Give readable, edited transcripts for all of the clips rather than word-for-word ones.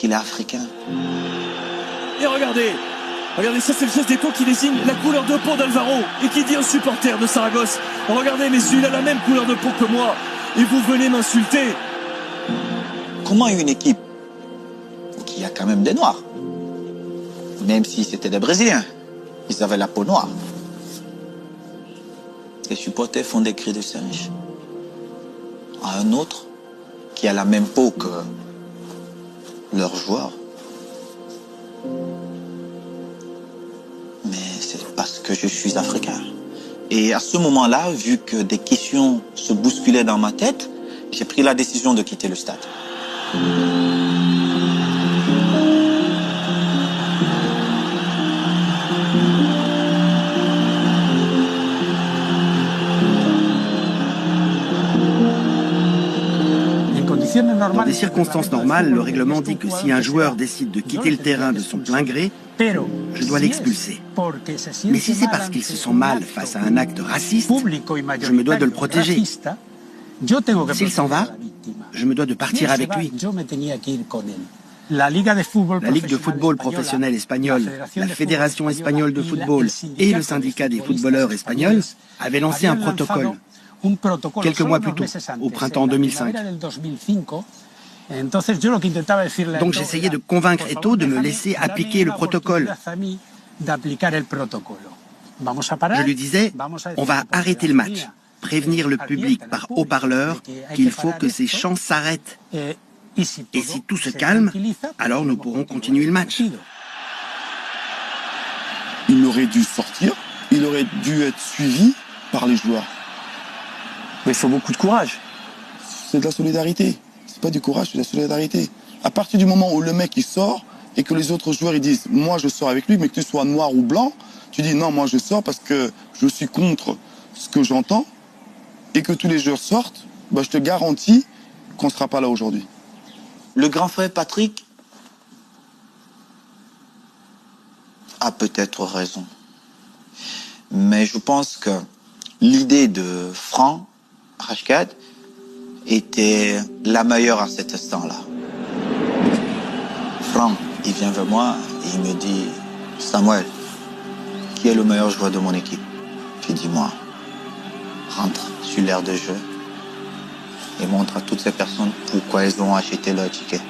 qu'il est africain. Et regardez, ça c'est le geste d'épaule qui désigne la couleur de peau d'Alvaro et qui dit un supporter de Saragosse. Regardez messieurs, il a la même couleur de peau que moi et vous venez m'insulter. Comment une équipe qui a quand même des Noirs, même si c'était des Brésiliens, ils avaient la peau noire. Les supporters font des cris de singe à un autre qui a la même peau que leur joueur. Mais c'est parce que je suis africain. Et à ce moment-là, vu que des questions se bousculaient dans ma tête, j'ai pris la décision de quitter le stade. Dans des circonstances normales, le règlement dit que si un joueur décide de quitter le terrain de son plein gré, je dois l'expulser. Mais si c'est parce qu'il se sent mal face à un acte raciste, je me dois de le protéger. S'il s'en va, je me dois de partir avec lui. La Ligue de football professionnel espagnole, la Fédération espagnole de football et le syndicat des footballeurs espagnols avaient lancé un protocole quelques mois plus tôt, au printemps 2005. Donc j'essayais de convaincre Eto'o de me laisser appliquer le protocole. Je lui disais, on va arrêter le match, prévenir le public par haut-parleur qu'il faut que ces chants s'arrêtent. Et si tout se calme, alors nous pourrons continuer le match. Il aurait dû sortir, il aurait dû être suivi par les joueurs. Mais il faut beaucoup de courage. C'est de la solidarité. C'est pas du courage, c'est de la solidarité. À partir du moment où le mec il sort et que les autres joueurs ils disent moi je sors avec lui, mais que tu sois noir ou blanc, tu dis non, moi je sors parce que je suis contre ce que j'entends, et que tous les joueurs sortent, bah, je te garantis qu'on ne sera pas là aujourd'hui. Le grand frère Patrick a peut-être raison. Mais je pense que l'idée de Franck Rashcad était la meilleure à cet instant-là. Franck, il vient vers moi et il me dit « Samuel, qui est le meilleur joueur de mon équipe ?» J'ai dit « Moi, rentre sur l'aire de jeu et montre à toutes ces personnes pourquoi elles ont acheté leur ticket.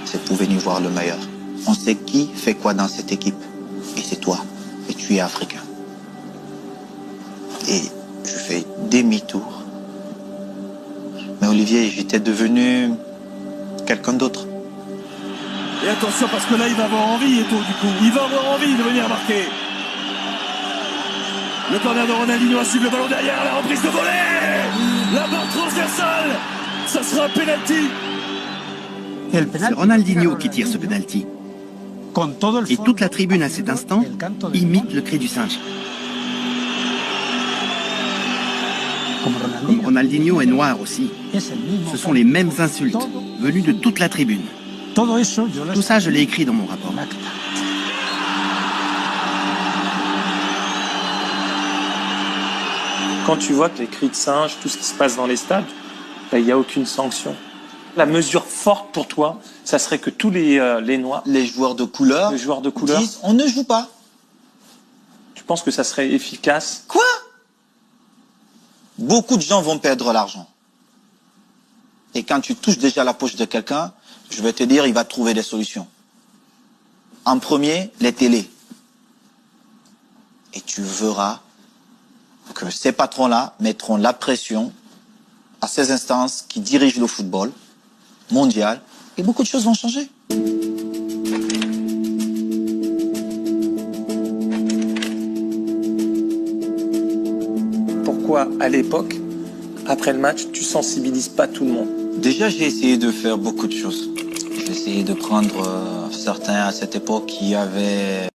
C'est pour venir voir le meilleur. On sait qui fait quoi dans cette équipe. Et c'est toi. Et tu es africain. » Et je fais demi-tour. Mais Olivier, j'étais devenu quelqu'un d'autre. Et attention parce que là il va avoir envie, Eto'o, du coup. Il va avoir envie de venir marquer. Le corner de Ronaldinho a suivi le ballon derrière, la reprise de volée. La barre transversale. Ça sera un penalty. C'est Ronaldinho qui tire ce penalty. Et toute la tribune à cet instant imite le cri du singe. Comme Ronaldinho est noir aussi, ce sont les mêmes insultes venues de toute la tribune. Tout ça, je l'ai écrit dans mon rapport. Quand tu vois que les cris de singe, tout ce qui se passe dans les stades, il n'y a aucune sanction. La mesure forte pour toi, ça serait que tous les Noirs, les joueurs de couleur, disent on ne joue pas. Tu penses que ça serait efficace? Quoi? Beaucoup de gens vont perdre l'argent. Et quand tu touches déjà la poche de quelqu'un, je vais te dire, il va trouver des solutions. En premier, les télés. Et tu verras que ces patrons-là mettront la pression à ces instances qui dirigent le football mondial et beaucoup de choses vont changer. Pourquoi, à l'époque, après le match, tu sensibilises pas tout le monde? Déjà, j'ai essayé de faire beaucoup de choses. J'ai essayé de prendre certains à cette époque qui avaient